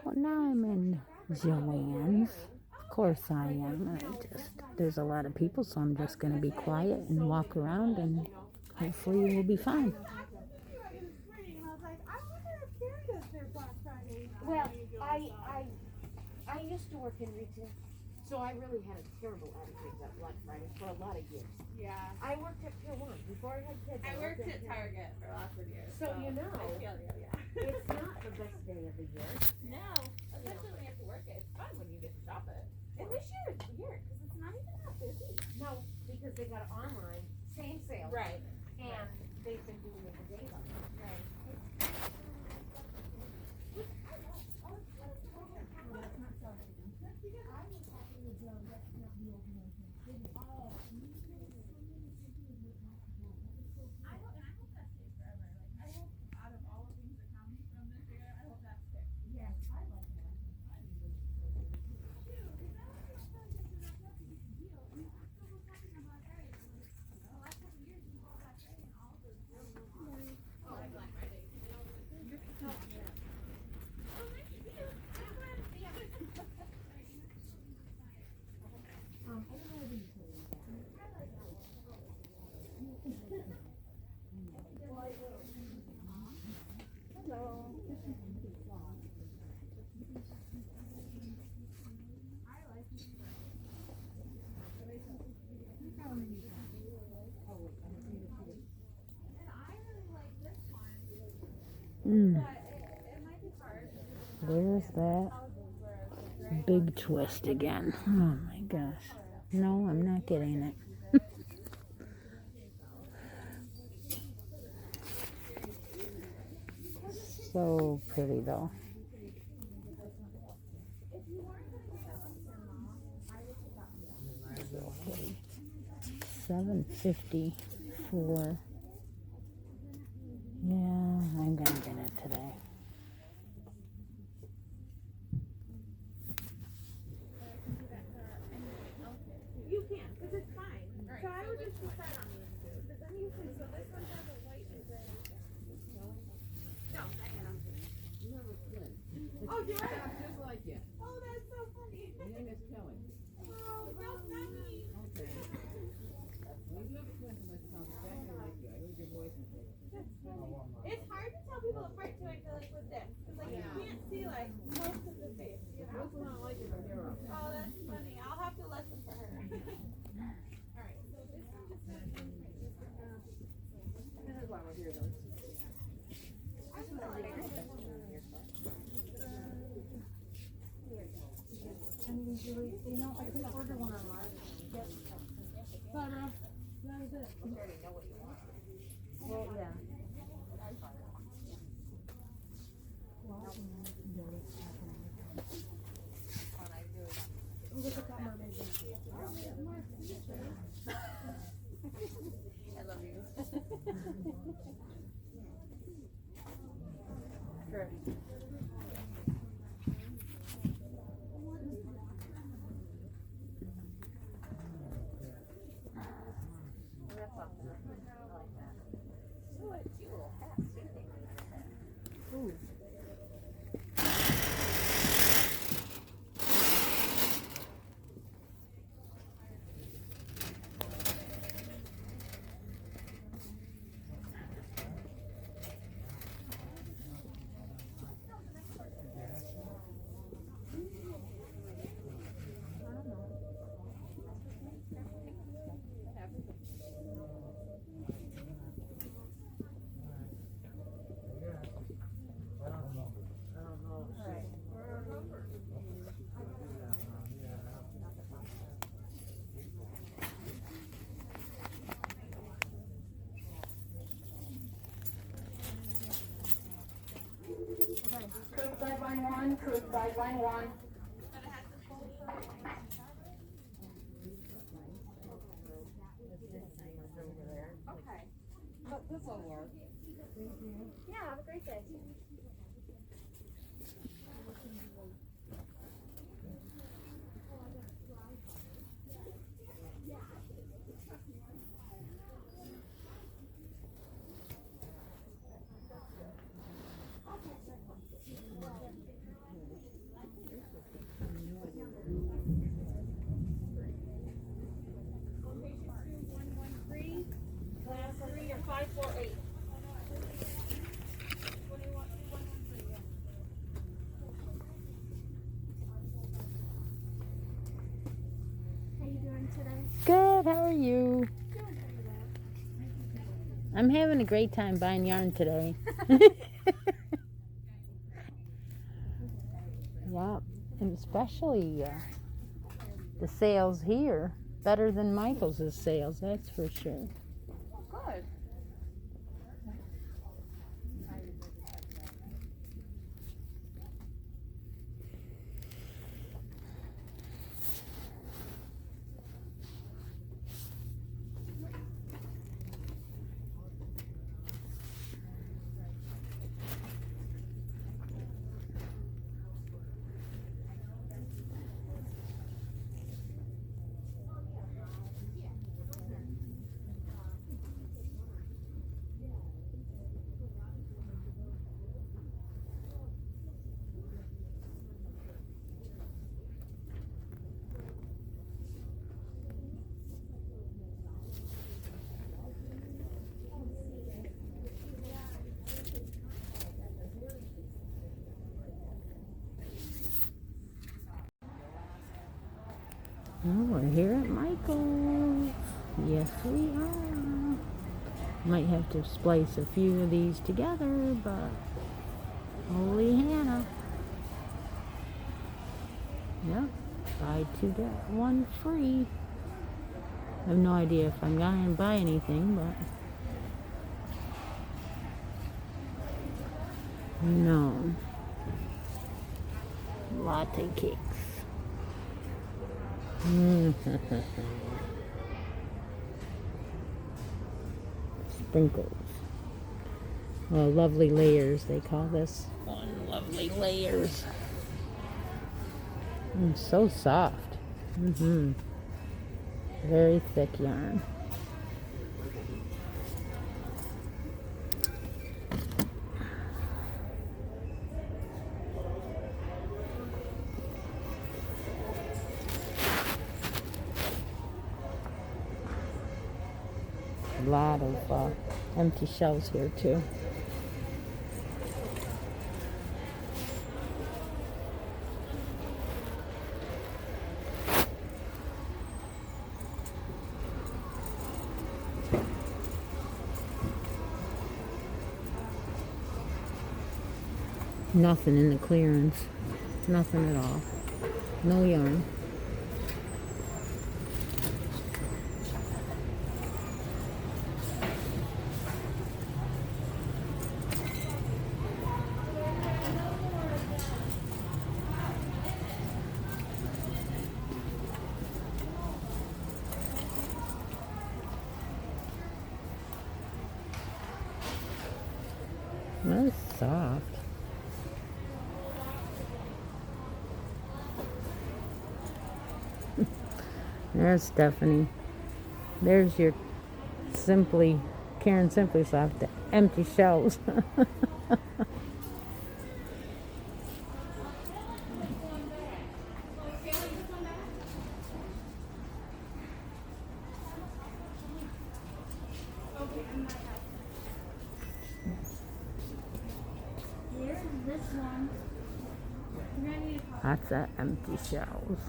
Well, now I'm in Joann's. Of course I am. There's a lot of people, so I'm just going to be quiet and walk around, and hopefully we'll be fine. Well, I used to work in retail, so I really had a terrible attitude about Black Friday for a lot of years. Yeah. I worked at Pier 1 before I had kids. I worked at Target for lots of years. So you know, I feel you, yeah. it's not the best day of the year. No, especially when you have to work it. It's fun when you get to shop it. And this year is weird because it's not even that busy. No, because they got online, same sale. Right. And they've been doing it the day of. Right. There's that big twist again. Oh my gosh. No, I'm not getting it. So pretty though. So pretty. $7.50 for. Yeah, I'm gonna get it today. You can, because it's fine. Right. So I would just decide on these two. But then you can, so this one has a white and gray. No, Diana. Oh, do I? Sounds just like you. Oh, that's so funny. Your name is Kelly. Oh, that's funny. Okay. When you look at Clinton, it sounds exactly like you. I heard your voice and things. That's funny. It's hard to tell people apart too, I feel like, with this. Because, like, you can't see, like, most of the face, you know? This one I like it from here up. Oh, that's funny. I'll have to listen for her. Alright, so this one just says This is why we're here, though. And usually, you know, I can order one online. Yep. But, that is it. You already know what you want. Well, yeah. Look at that mermaid. I love you. Sure. So a cute little hat, too. Ooh. Curbside line 1, curbside line 1. Okay. But this will work. Yeah, have a great day. doing today? Good, how are you? I'm having a great time buying yarn today. Yeah, and especially the sales here. Better than Michael's sales, that's for sure. Good. Oh, we're here at Michael's. Yes, we are. Might have to splice a few of these together, but holy Hannah. Yep, buy two get one free. I have no idea if I'm gonna buy anything, but no. Latte cakes. Sprinkles. Oh, lovely layers, they call this one. Lovely layers. So soft. Very thick yarn. A lot of empty shelves here too. Nothing in the clearance. Nothing at all. No yarn. That's soft. There's Stephanie. There's your Karen Simply Soft, the empty shelves. Here's this one. You're gonna need a copy. That's the empty shelves.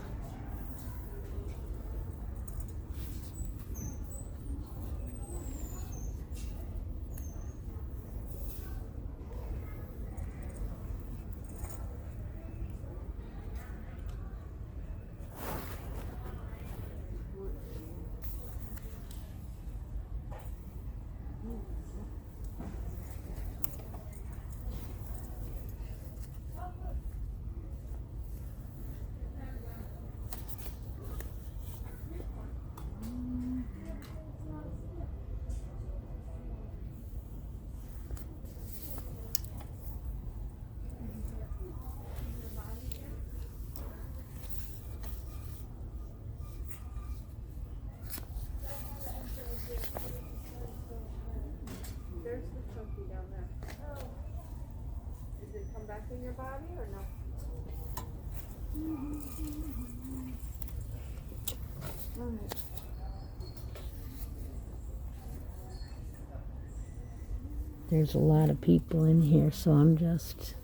There's the chunky down there. Did it come back in your body or no? Alright. There's a lot of people in here, so I'm just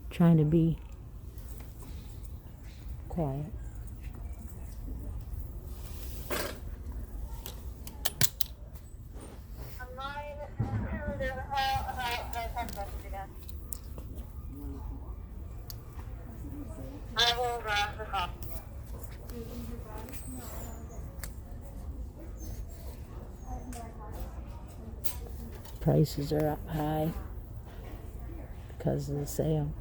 trying to be quiet. I will look up. Prices are up high because of the sale.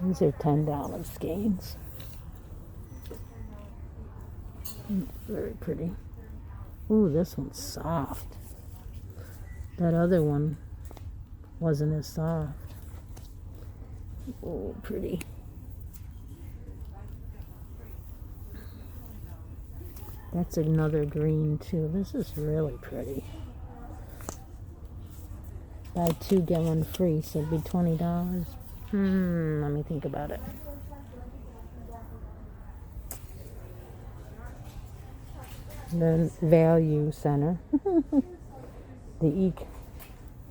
These are $10 skeins. Very pretty. Ooh, this one's soft. That other one wasn't as soft. Oh, pretty. That's another green too. This is really pretty. Buy 2 get 1 free, so it'd be $20. Let me think about it. The value center.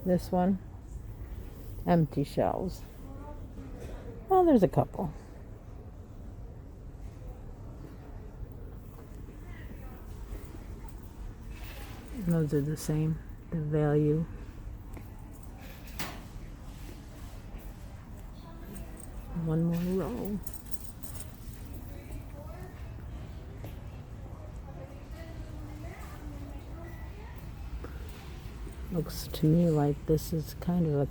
This one. Empty shelves. Well, there's a couple. Those are the same. The value. One more row. Looks to me like this is kind of a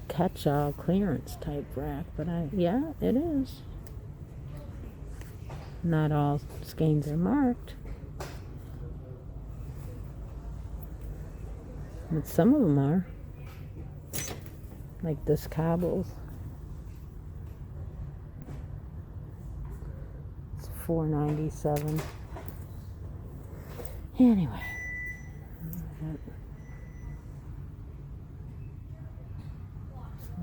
catch-all clearance type rack, but yeah, it is. Not all skeins are marked, but some of them are. Like this cobbles. It's $4.97. Anyway.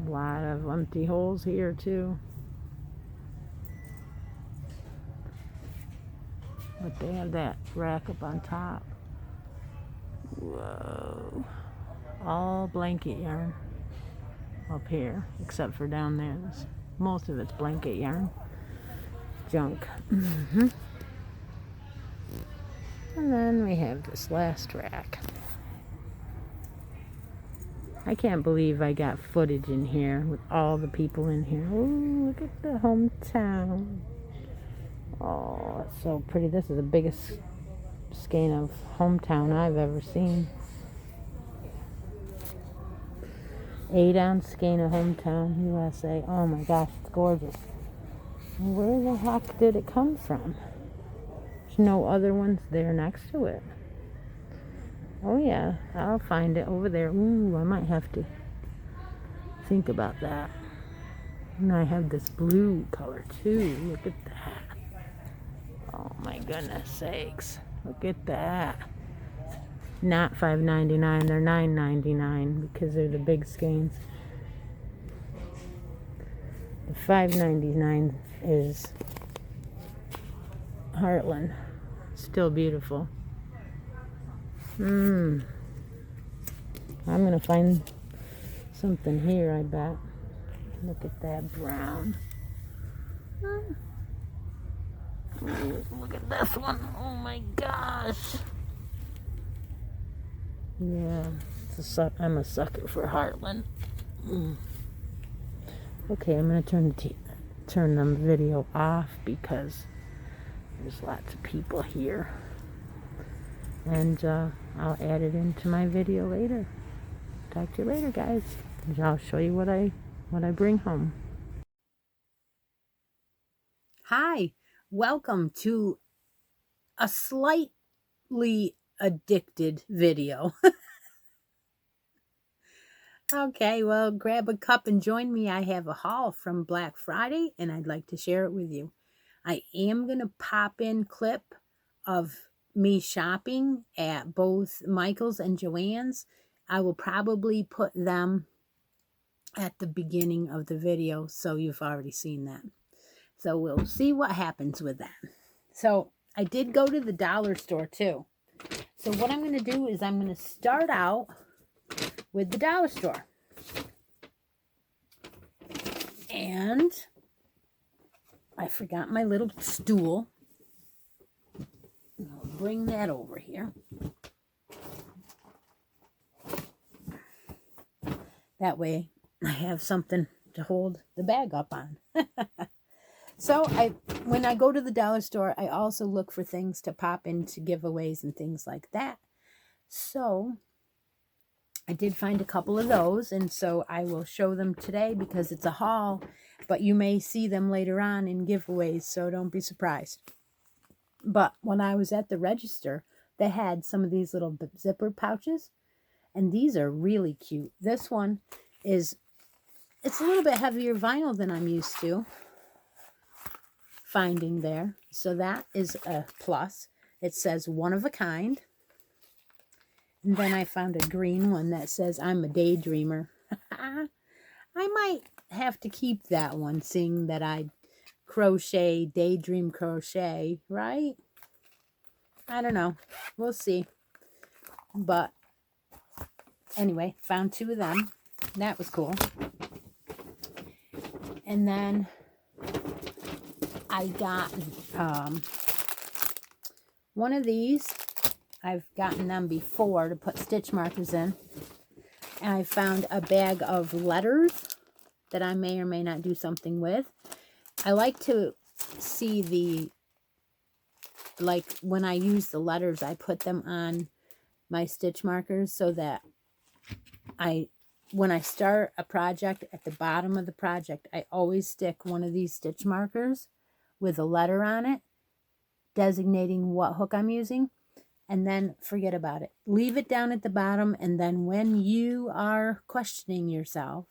A lot of empty holes here too. But they have that rack up on top. Whoa. All blanket yarn up here, except for down there. Most of it's blanket yarn. Junk. And then we have this last rack. I can't believe I got footage in here with all the people in here. Oh, look at the hometown. Oh, it's so pretty. This is the biggest skein of hometown I've ever seen. 8-ounce skein of hometown USA. Oh my gosh, it's gorgeous. Where the heck did it come from? There's no other ones there next to it. Oh yeah, I'll find it over there. Ooh, I might have to think about that. And I have this blue color too. Look at that. Oh my goodness sakes. Look at that. Not $5.99, they're $9.99 because they're the big skeins. The $5.99 is Heartland. Still beautiful. I'm gonna find something here, I bet. Look at that brown. Ooh, look at this one. Oh my gosh. Yeah, I'm a sucker for Heartland. Okay, I'm gonna turn the video off because there's lots of people here. And I'll add it into my video later. Talk to you later, guys. And I'll show you what I bring home. Hi, welcome to a slightly addicted video. Okay, well, grab a cup and join me. I have a haul from Black Friday, and I'd like to share it with you. I am going to pop in clip of me shopping at both Michael's and Joann's, I will probably put them at the beginning of the video, so you've already seen that. So we'll see what happens with that. So I did go to the dollar store too. So what I'm going to do is I'm going to start out with the dollar store. And I forgot my little stool. I'll bring that over here. That way I have something to hold the bag up on. So when I go to the dollar store, I also look for things to pop into giveaways and things like that. So I did find a couple of those, and so I will show them today because it's a haul, but you may see them later on in giveaways, so don't be surprised. But when I was at the register, they had some of these little zipper pouches, and these are really cute. This one it's a little bit heavier vinyl than I'm used to finding there, so that is a plus. It says one of a kind. And then I found a green one that says I'm a daydreamer. I might have to keep that one, seeing that I crochet, daydream crochet, right? I don't know. We'll see. But anyway, found two of them. That was cool. And then I got one of these. I've gotten them before to put stitch markers in. And I found a bag of letters that I may or may not do something with. I like to see like when I use the letters, I put them on my stitch markers so that when I start a project, at the bottom of the project, I always stick one of these stitch markers with a letter on it, designating what hook I'm using, and then forget about it. Leave it down at the bottom, and then when you are questioning yourself,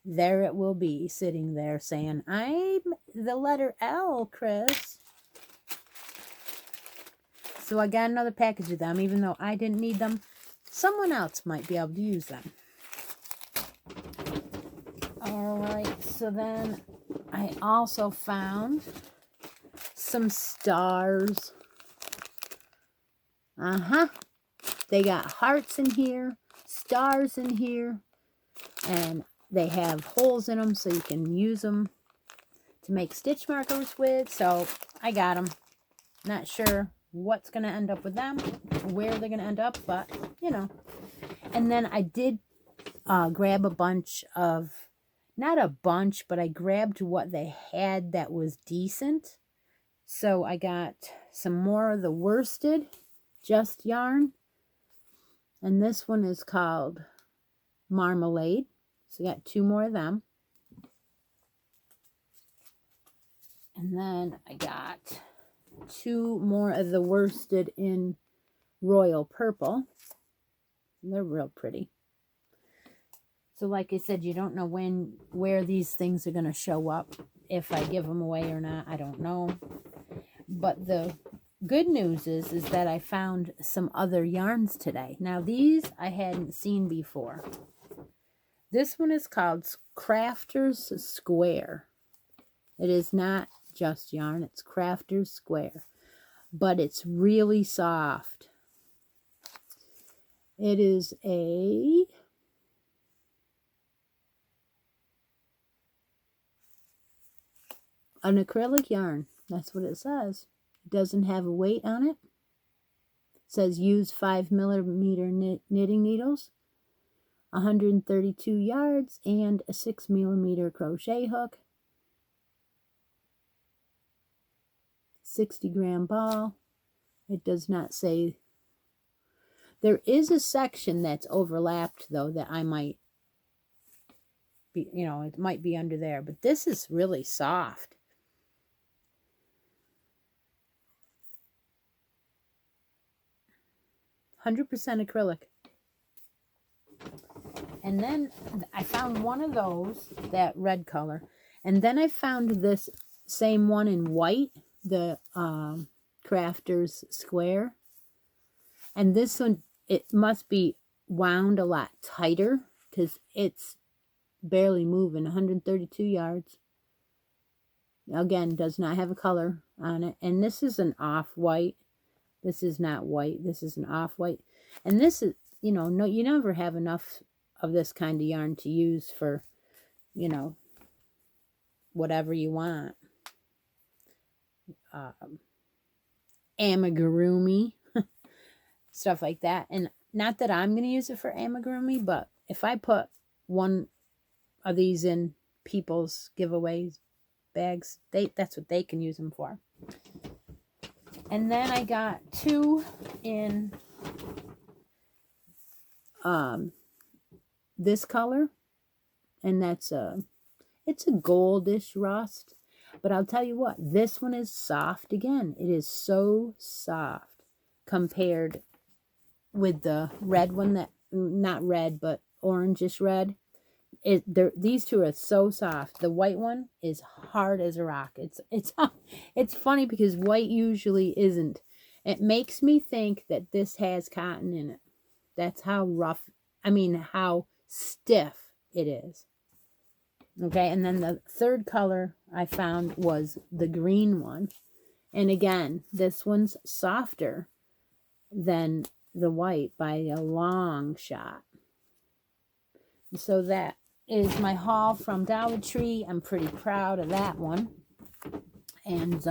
there it will be sitting there saying, I'm the letter L, Chris. So I got another package of them, even though I didn't need them. Someone else might be able to use them. Alright, so then I also found some stars. They got hearts in here, stars in here, and they have holes in them so you can use them to make stitch markers with. So I got them. Not sure what's going to end up with them, where they're going to end up, but you know. And then I did grab a bunch of, not a bunch, but I grabbed what they had that was decent. So I got some more of the worsted just yarn, and this one is called Marmalade. So I got two more of them. And then I got two more of the worsted in Royal Purple. They're real pretty. So like I said, you don't know where these things are going to show up. If I give them away or not, I don't know. But the good news is that I found some other yarns today. Now these I hadn't seen before. This one is called Crafter's Square. It is not just yarn, it's Crafter's Square. But it's really soft. It is an acrylic yarn. That's what it says. It doesn't have a weight on it. It says use 5mm knitting needles, 132 yards, and a 6mm crochet hook. 60-gram ball. It does not say. There is a section that's overlapped though that I might be, it might be under there, but this is really soft. %100 acrylic. And then I found one of those, that red color. And then I found this same one in white, the Crafter's Square. And this one, it must be wound a lot tighter because it's barely moving. 132 yards. Again, does not have a color on it. And this is an off-white. This is not white. This is an off-white. And this is, you know, no, you never have enough of this kind of yarn to use for, you know, whatever you want. Amigurumi. Stuff like that. And not that I'm going to use it for amigurumi, but if I put one of these in people's giveaways bags, that's what they can use them for. And then I got 2 in this color, and that's it's a goldish rust, but I'll tell you what, this one is soft again. It is so soft compared with the red one, that not red but orangish red. These two are so soft. The white one is hard as a rock. It's funny because white usually isn't. It makes me think that this has cotton in it. That's how rough, how stiff it is. Okay, and then the third color I found was the green one. And again, this one's softer than the white by a long shot. So that is my haul from Dollar Tree. I'm pretty proud of that one. And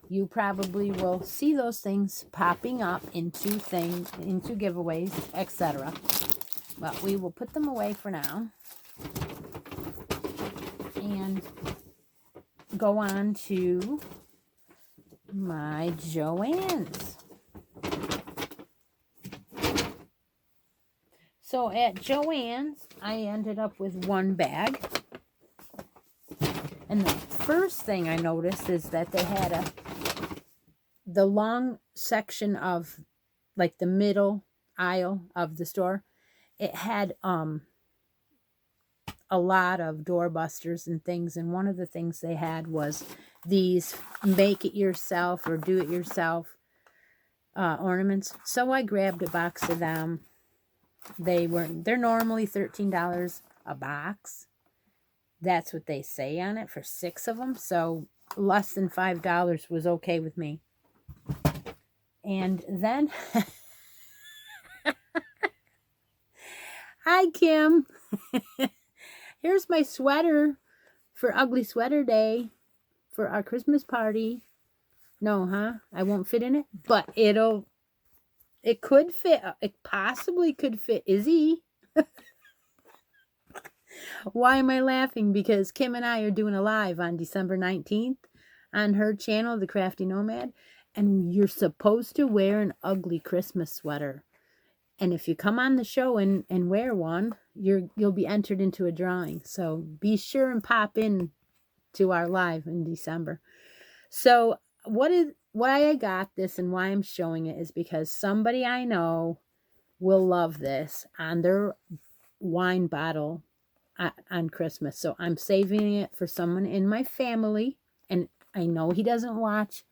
you probably will see those things popping up into giveaways, etc. But we will put them away for now. And go on to my Joann's. So at Joann's, I ended up with 1 bag. And the first thing I noticed is that they had the long section of, like, the middle aisle of the store. It had a lot of doorbusters and things, and one of the things they had was these make it yourself or do it yourself ornaments. So I grabbed a box of them. They're normally $13 a box. That's what they say on it for 6 of them. So less than $5 was okay with me. And then hi Kim. Here's my sweater for Ugly Sweater Day for our Christmas party. No, huh? I won't fit in it, but it could fit. It possibly could fit Izzy. Why am I laughing? Because Kim and I are doing a live on December 19th on her channel, The Crafty Nomad, and you're supposed to wear an ugly Christmas sweater. And if you come on the show and wear one, you'll be entered into a drawing. So be sure and pop in to our live in December. So why I got this and why I'm showing it is because somebody I know will love this on their wine bottle on Christmas. So I'm saving it for someone in my family, and I know he doesn't watch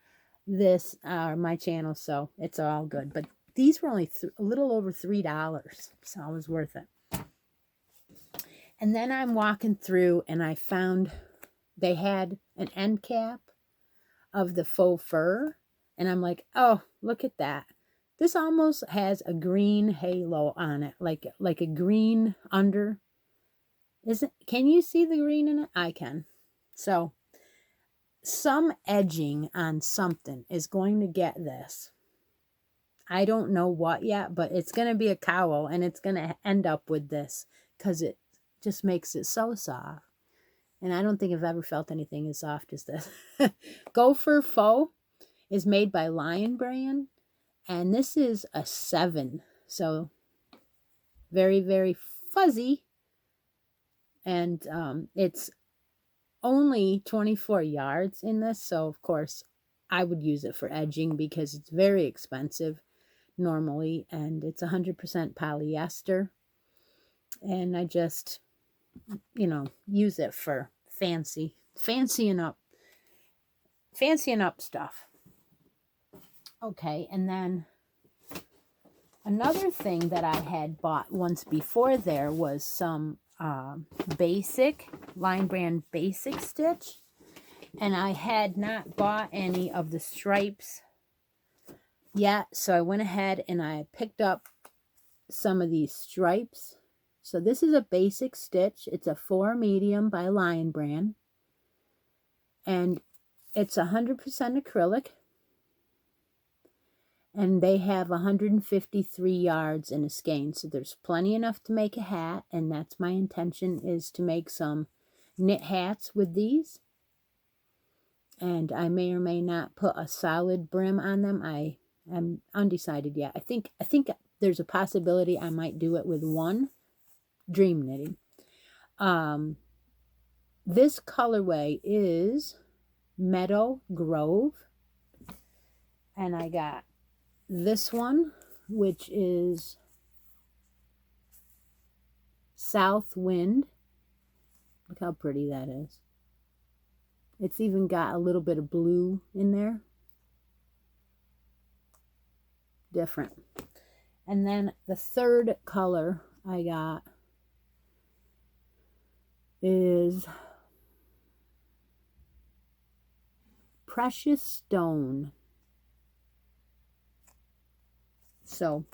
this my channel, so it's all good. But these were only a little over $3, so it was worth it. And then I'm walking through, and I found they had an end cap of the faux fur, and I'm like, oh, look at that. This almost has a green halo on it, like a green under. Can you see the green in it? I can. So some edging on something is going to get this. I don't know what yet, but it's going to be a cowl, and it's going to end up with this because it just makes it so soft. And I don't think I've ever felt anything as soft as this. Gopher Faux is made by Lion Brand, and this is a 7. So very, very fuzzy. And it's only 24 yards in this, so of course I would use it for edging because it's very expensive normally, and it's 100% polyester, and I just, use it for fancying up stuff. Okay, and then another thing that I had bought once before there was some basic, Line Brand basic stitch. And I had not bought any of the stripes yet. So I went ahead and I picked up some of these stripes. So this is a basic stitch. It's a 4 medium by Lion Brand. And it's 100% acrylic. And they have 153 yards in a skein. So there's plenty enough to make a hat. And that's my intention, is to make some knit hats with these. And I may or may not put a solid brim on them. I am undecided yet. I think there's a possibility I might do it with one dream knitting. This colorway is Meadow Grove. And I got this one, which is South Wind. Look how pretty that is. It's even got a little bit of blue in there. Different. And then the third color I got is Precious Stone. So,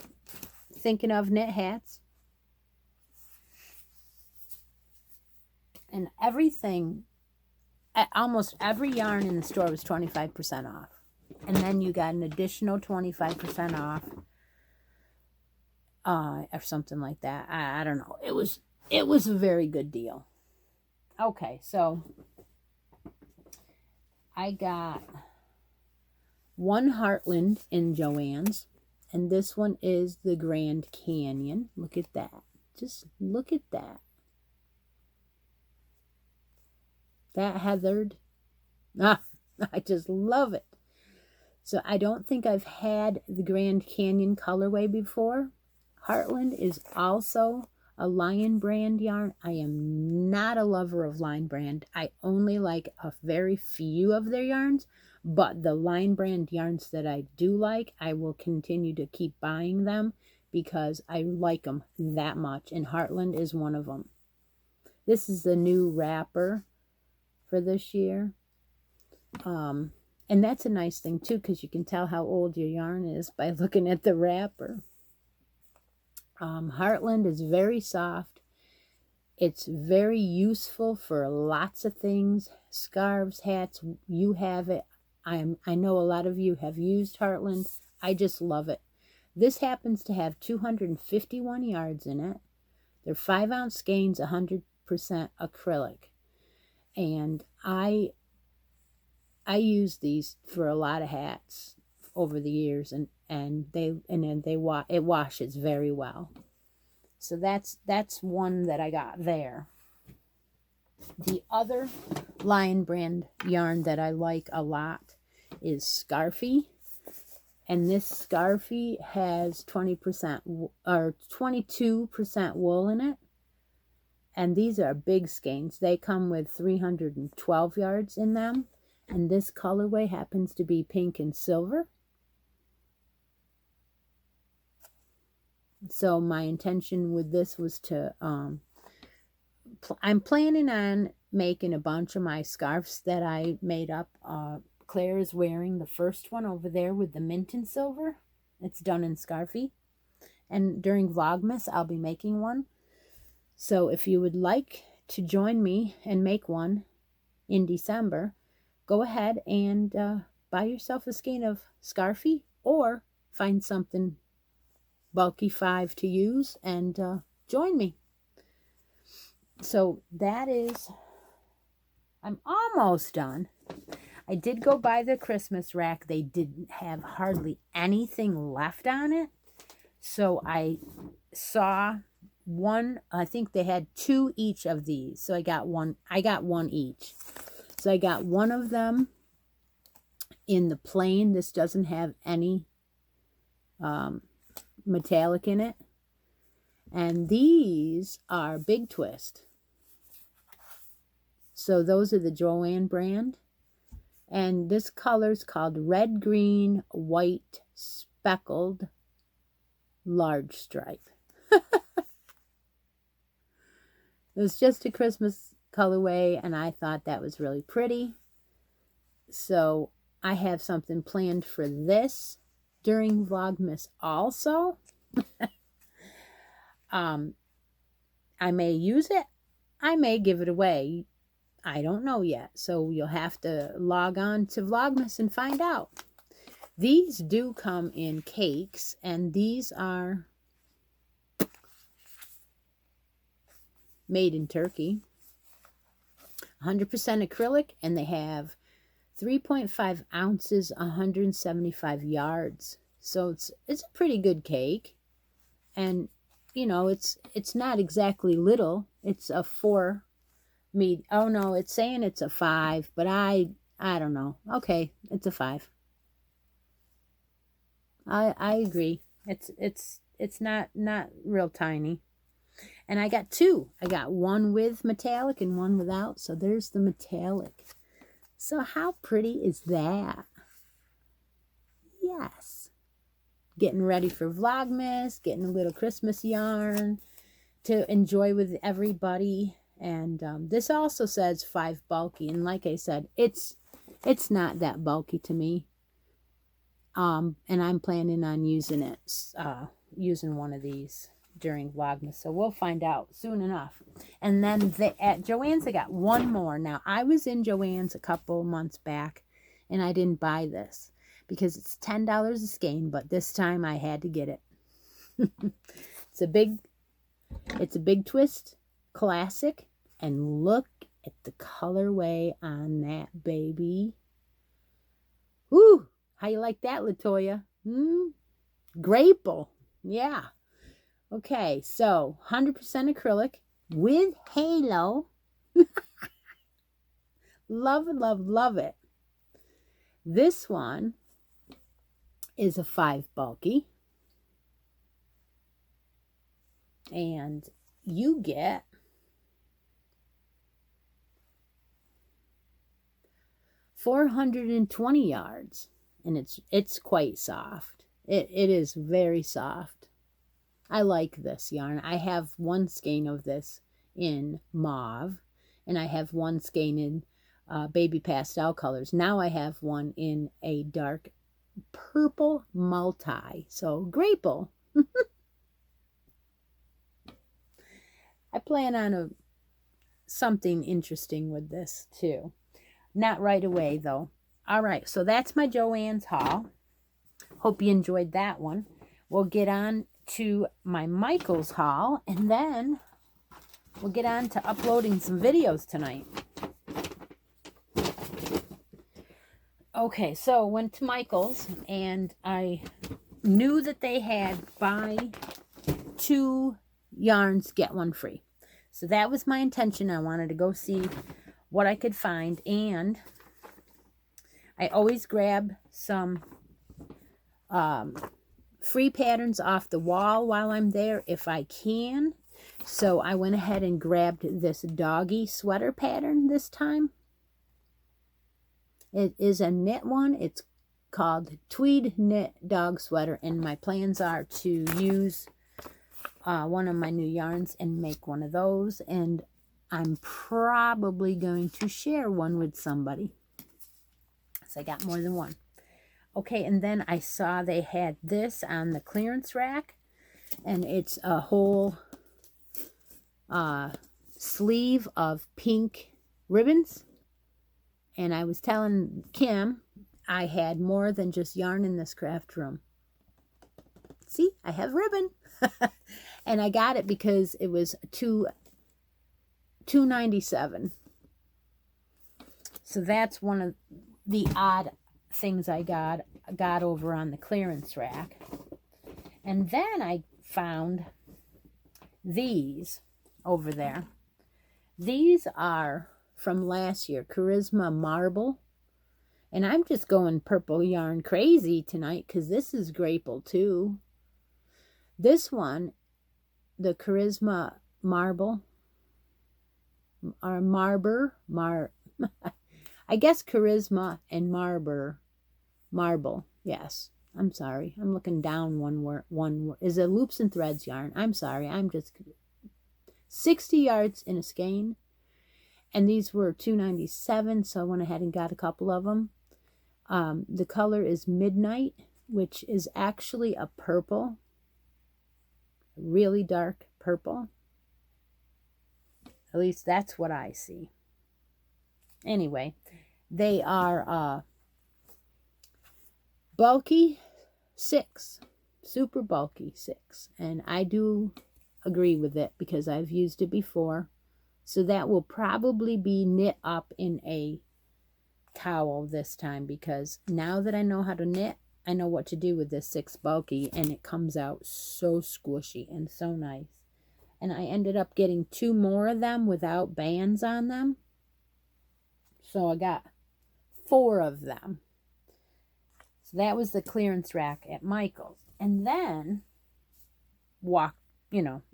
thinking of knit hats. And everything, almost every yarn in the store was 25% off. And then you got an additional 25% off. Or something like that. I don't know. It was a very good deal. Okay, so I got one Heartland in Joann's. And this one is the Grand Canyon. Look at that. Just look at that. That heathered. Ah, I just love it. So I don't think I've had the Grand Canyon colorway before. Heartland is also a Lion Brand yarn. I am not a lover of Lion Brand. I only like a very few of their yarns. But the Lion Brand yarns that I do like, I will continue to keep buying them because I like them that much. And Heartland is one of them. This is the new wrapper for this year. And that's a nice thing too, because you can tell how old your yarn is by looking at the wrapper. Heartland is very soft. It's very useful for lots of things. Scarves, hats, you have it. I know a lot of you have used Heartland. I just love it. This happens to have 251 yards in it. They're 5-ounce skeins, 100% acrylic. And I use these for a lot of hats over the years, and it washes very well. So that's one that I got there. The other Lion Brand yarn that I like a lot is Scarfy. And this Scarfy has 20% or 22% wool in it. And these are big skeins. They come with 312 yards in them. And this colorway happens to be pink and silver. So my intention with this was to, I'm planning on making a bunch of my scarves that I made up. Claire is wearing the first one over there with the mint and silver. It's done in Scarfy. And during Vlogmas, I'll be making one. So if you would like to join me and make one in December, go ahead and buy yourself a skein of Scarfy or find something bulky 5 to use and join me. So that is, I'm almost done. I did go buy the Christmas rack. They didn't have hardly anything left on it. So I saw one, I think they had 2 each of these. So I got one each. So I got one of them in the plain. This doesn't have any metallic in it. And these are Big Twist. So those are the Joann brand. And this color's called Red, Green, White, Speckled, Large Stripe. It was just a Christmas colorway, and I thought that was really pretty. So I have something planned for this during Vlogmas also. I may use it. I may give it away. I don't know yet. So you'll have to log on to Vlogmas and find out. These do come in cakes, and these are made in Turkey. 100% acrylic, and they have 3.5 ounces, 175 yards. So it's a pretty good cake. And you know, it's not exactly little. It's a 4 meat. Oh no, it's saying it's a 5, but I don't know. Okay, it's a 5. I agree. It's not real tiny. And I got 2. I got one with metallic and one without. So there's the metallic. So how pretty is that? Yes. Getting ready for Vlogmas, getting a little Christmas yarn to enjoy with everybody. And this also says 5 bulky. And like I said, it's not that bulky to me. And I'm planning on using it, using one of these during Vlogmas. So we'll find out soon enough. And then at Joann's, I got one more. Now, I was in Joann's a couple months back, and I didn't buy this because it's $10 a skein, but this time I had to get it. It's a big twist classic, and look at the colorway on that baby. Woo! How you like that, Latoya? Graple. Yeah. Okay, so 100% acrylic with halo. Love, love, love it. This one is a 5 bulky. And you get 420 yards. And it's quite soft. It is very soft. I like this yarn. I have one skein of this in mauve, and I have one skein in baby pastel colors. Now I have one in a dark purple multi. So graple. I plan on something interesting with this too. Not right away though. All right, so that's my Joann's haul. Hope you enjoyed that one. We'll get on to my Michael's haul, and then we'll get on to uploading some videos tonight. Okay, so went to Michael's, and I knew that they had buy 2 yarns, get 1 free. So that was my intention. I wanted to go see what I could find, and I always grab some free patterns off the wall while I'm there if I can. So I went ahead and grabbed this doggy sweater pattern this time. It is a knit one. It's called Tweed Knit Dog Sweater, and my plans are to use one of my new yarns and make one of those, and I'm probably going to share one with somebody. So I got more than one. Okay, and then I saw they had this on the clearance rack, and it's a whole sleeve of pink ribbons. And I was telling Kim I had more than just yarn in this craft room. See, I have ribbon. And I got it because it was $2.97. So that's one of the odd things I got over on the clearance rack. And then I found these over there. These are from last year, Charisma Marble. And I'm just going purple yarn crazy tonight because this is Graple too. This one, the Charisma Marble, or I guess charisma and marble. Yes. I'm sorry. I'm looking down one word. Is a loops and threads yarn. I'm sorry. I'm just 60 yards in a skein. And these were $2.97, so I went ahead and got a couple of them. The color is Midnight, which is actually a purple. Really dark purple. At least that's what I see. Anyway, they are bulky 6. Super bulky 6. And I do agree with it because I've used it before. So that will probably be knit up in a towel this time, because now that I know how to knit, I know what to do with this 6 bulky, and it comes out so squishy and so nice. And I ended up getting 2 more of them without bands on them. So I got 4 of them. So that was the clearance rack at Michael's. And then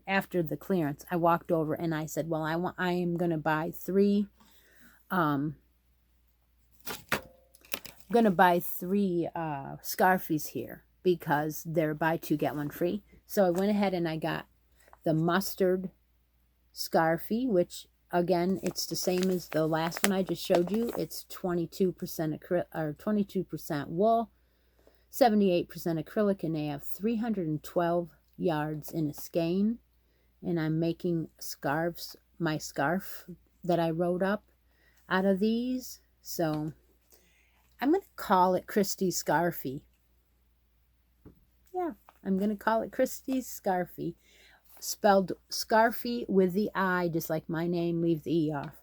after the clearance, I walked over and I said, well, I am going to buy 3 scarfies here because they're buy 2 get 1 free. So I went ahead and I got the mustard scarfie, which again, it's the same as the last one I just showed you. It's 22% wool, 78% acrylic, and they have 312 yards in a skein. And I'm making scarves, my scarf that I wrote up out of these. So I'm going to call it Christie's Scarfie. Yeah, I'm going to call it Christie's Scarfie. Spelled Scarfie with the I, just like my name, leave the E off.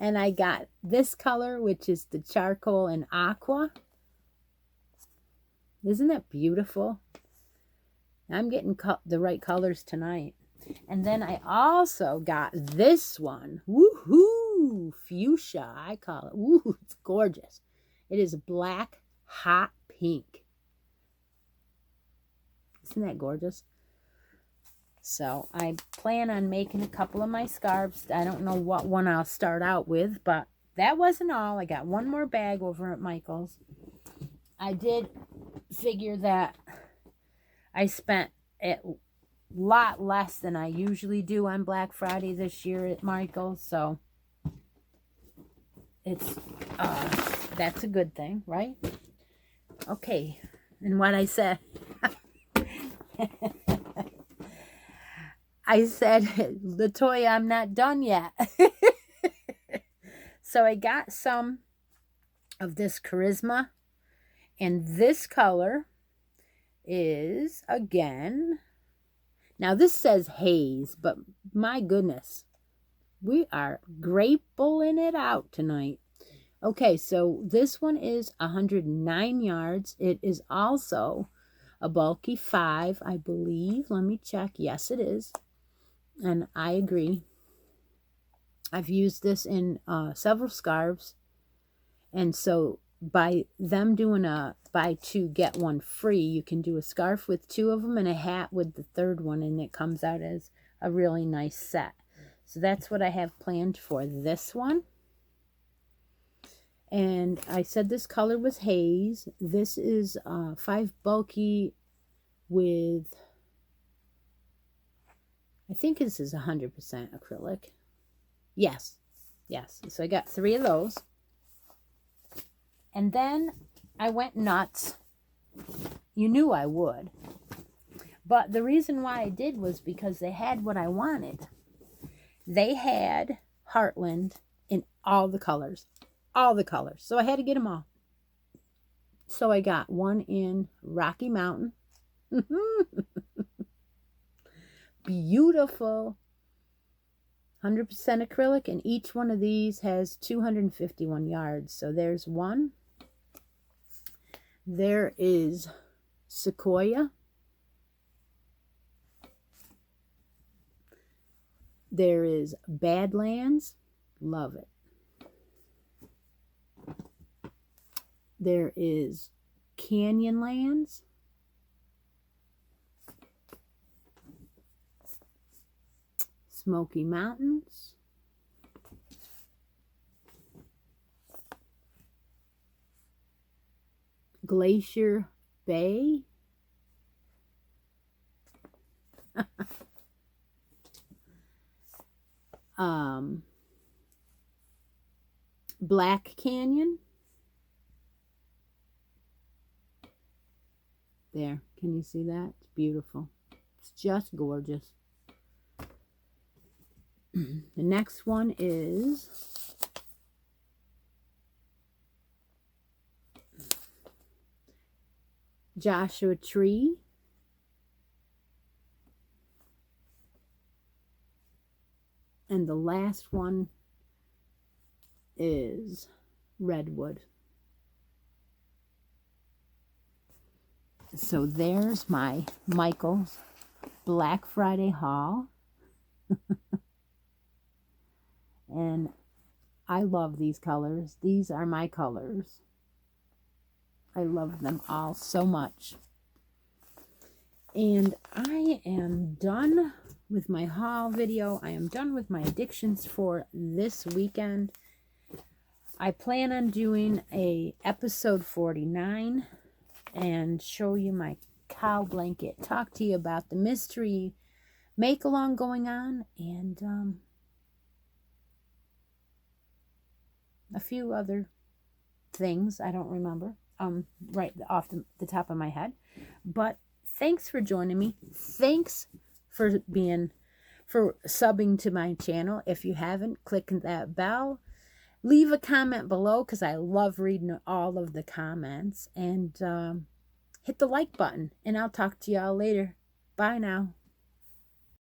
And I got this color, which is the charcoal and aqua. Isn't that beautiful? I'm getting the right colors tonight. And then I also got this one. Woohoo! Fuchsia, I call it. Woo, it's gorgeous. It is black, hot pink. Isn't that gorgeous? So I plan on making a couple of my scarves. I don't know what one I'll start out with, but that wasn't all. I got one more bag over at Michael's. I did figure that I spent a lot less than I usually do on Black Friday this year at Michael's, so it's that's a good thing, right? Okay, and what I said, I said, Latoya, I'm not done yet. So I got some of this Charisma, and this color is, again, now this says haze, but my goodness, we are grape-bulling it out tonight. Okay, so this one is 109 yards. It is also a bulky 5, I believe. Let me check. Yes, it is. And I agree. I've used this in several scarves. And so by them doing a buy 2 get 1 free, you can do a scarf with 2 of them and a hat with the 3rd one, and it comes out as a really nice set. So that's what I have planned for this one. And I said this color was haze. This is 5 bulky with, I think this is 100% acrylic. Yes. So I got 3 of those. And then I went nuts. You knew I would. But the reason why I did was because they had what I wanted. They had Heartland in all the colors. All the colors. So I had to get them all. So I got one in Rocky Mountain. Beautiful. 100% acrylic, and each one of these has 251 yards. So there's one. There is Sequoia. There is Badlands. Love it. There is Canyonlands. Smoky Mountains. Glacier Bay. Black Canyon. There, can you see that? It's beautiful. It's just gorgeous. The next one is Joshua Tree. And the last one is Redwood. So there's my Michael's Black Friday haul. And I love these colors. These are my colors. I love them all so much. And I am done with my haul video. I am done with my addictions for this weekend. I plan on doing a episode 49 and show you my cow blanket, talk to you about the mystery make along going on, and a few other things I don't remember right off the top of my head. But thanks for joining me. Thanks for subbing to my channel. If you haven't, click that bell. Leave a comment below because I love reading all of the comments. And hit the like button. And I'll talk to y'all later. Bye now.